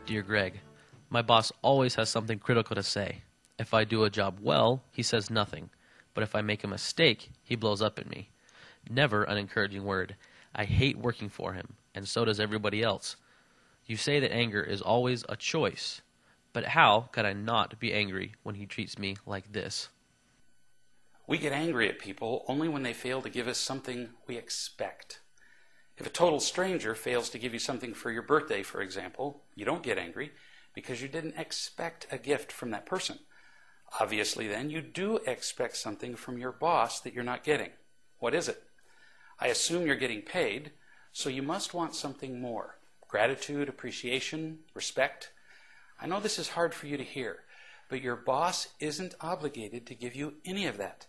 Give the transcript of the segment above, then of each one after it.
Dear Greg, my boss always has something critical to say. If I do a job well, he says nothing. But if I make a mistake, he blows up at me. Never an encouraging word. I hate working for him, and so does everybody else. You say that anger is always a choice. But how could I not be angry when he treats me like this? We get angry at people only when they fail to give us something we expect. If a total stranger fails to give you something for your birthday, for example, you don't get angry because you didn't expect a gift from that person. Obviously, then, you do expect something from your boss that you're not getting. What is it? I assume you're getting paid, so you must want something more. Gratitude, appreciation, respect. I know this is hard for you to hear, but your boss isn't obligated to give you any of that.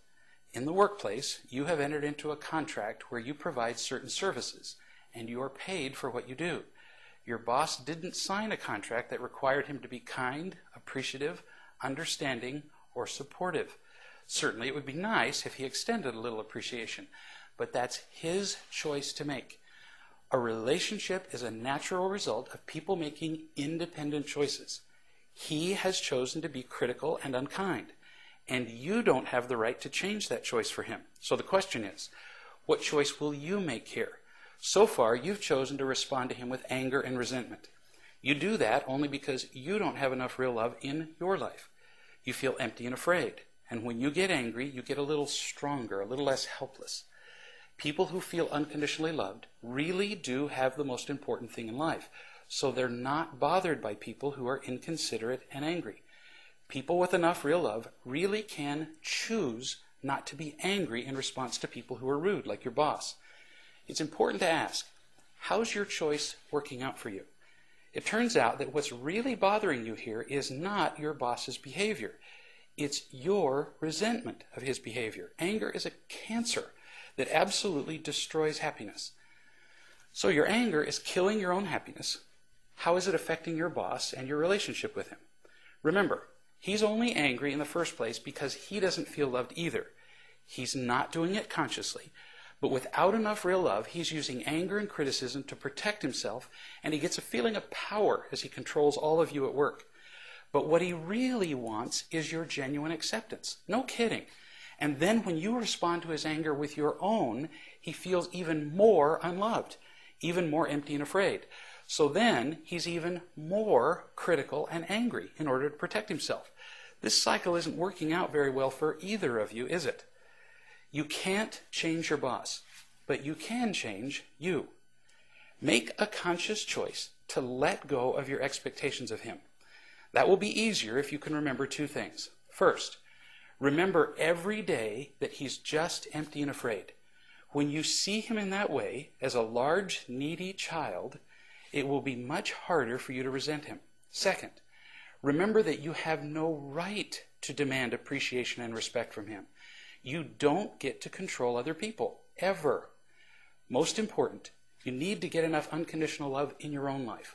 In the workplace, you have entered into a contract where you provide certain services, and you are paid for what you do. Your boss didn't sign a contract that required him to be kind, appreciative, understanding, or supportive. Certainly, it would be nice if he extended a little appreciation, but that's his choice to make. A relationship is a natural result of people making independent choices. He has chosen to be critical and unkind, and you don't have the right to change that choice for him. So the question is, what choice will you make here? So far, you've chosen to respond to him with anger and resentment. You do that only because you don't have enough real love in your life. You feel empty and afraid, and when you get angry, you get a little stronger, a little less helpless. People who feel unconditionally loved really do have the most important thing in life, so they're not bothered by people who are inconsiderate and angry. People with enough real love really can choose not to be angry in response to people who are rude, like your boss. It's important to ask, how's your choice working out for you? It turns out that what's really bothering you here is not your boss's behavior. It's your resentment of his behavior. Anger is a cancer that absolutely destroys happiness. So your anger is killing your own happiness. How is it affecting your boss and your relationship with him? Remember, he's only angry in the first place because he doesn't feel loved either. He's not doing it consciously, but without enough real love, he's using anger and criticism to protect himself, and he gets a feeling of power as he controls all of you at work. But what he really wants is your genuine acceptance. No kidding. And then when you respond to his anger with your own, he feels even more unloved, even more empty and afraid. So then he's even more critical and angry in order to protect himself. This cycle isn't working out very well for either of you, is it? You can't change your boss, but you can change you. Make a conscious choice to let go of your expectations of him. That will be easier if you can remember two things. First, remember every day that he's just empty and afraid. When you see him in that way, as a large, needy child, it will be much harder for you to resent him. Second, remember that you have no right to demand appreciation and respect from him. You don't get to control other people, ever. Most important, you need to get enough unconditional love in your own life.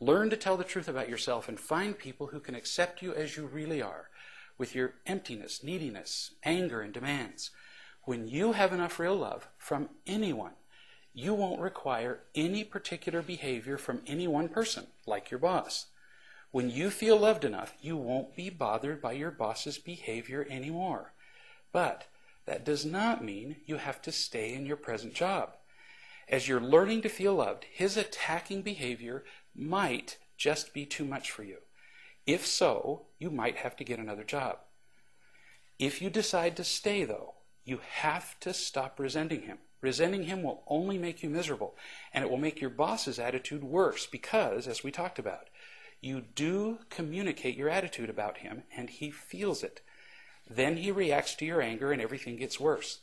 Learn to tell the truth about yourself and find people who can accept you as you really are, with your emptiness, neediness, anger, and demands. When you have enough real love from anyone, you won't require any particular behavior from any one person, like your boss. When you feel loved enough, you won't be bothered by your boss's behavior anymore. But that does not mean you have to stay in your present job. As you're learning to feel loved, his attacking behavior might just be too much for you. If so, you might have to get another job. If you decide to stay, though, you have to stop resenting him. Resenting him will only make you miserable, and it will make your boss's attitude worse because, as we talked about, you do communicate your attitude about him, and he feels it. Then he reacts to your anger, and everything gets worse.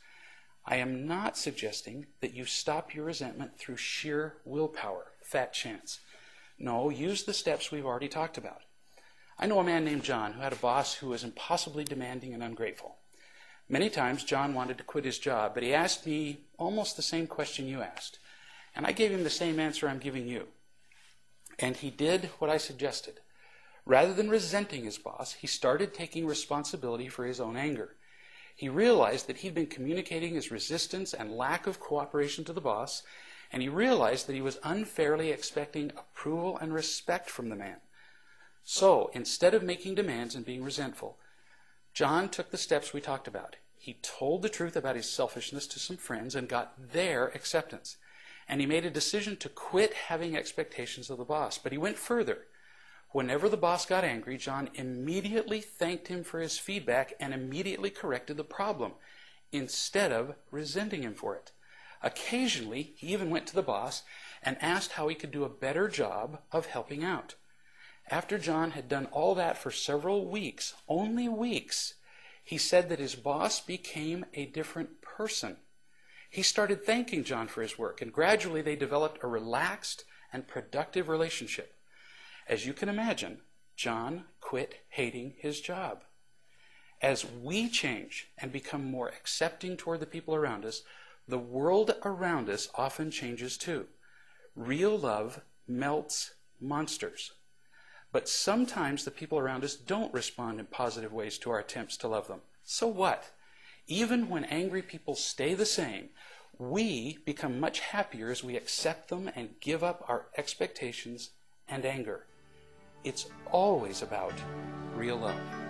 I am not suggesting that you stop your resentment through sheer willpower, fat chance. No, use the steps we've already talked about. I know a man named John who had a boss who was impossibly demanding and ungrateful. Many times John wanted to quit his job, but he asked me almost the same question you asked. And I gave him the same answer I'm giving you. And he did what I suggested. Rather than resenting his boss, he started taking responsibility for his own anger. He realized that he'd been communicating his resistance and lack of cooperation to the boss, and he realized that he was unfairly expecting approval and respect from the man. So instead of making demands and being resentful, John took the steps we talked about. He told the truth about his selfishness to some friends and got their acceptance. And he made a decision to quit having expectations of the boss. But he went further. Whenever the boss got angry, John immediately thanked him for his feedback and immediately corrected the problem, instead of resenting him for it. Occasionally, he even went to the boss and asked how he could do a better job of helping out. After John had done all that for several weeks, only weeks, he said that his boss became a different person. He started thanking John for his work, and gradually they developed a relaxed and productive relationship. As you can imagine, John quit hating his job. As we change and become more accepting toward the people around us, the world around us often changes too. Real love melts monsters. But sometimes the people around us don't respond in positive ways to our attempts to love them. So what? Even when angry people stay the same, we become much happier as we accept them and give up our expectations and anger. It's always about real love.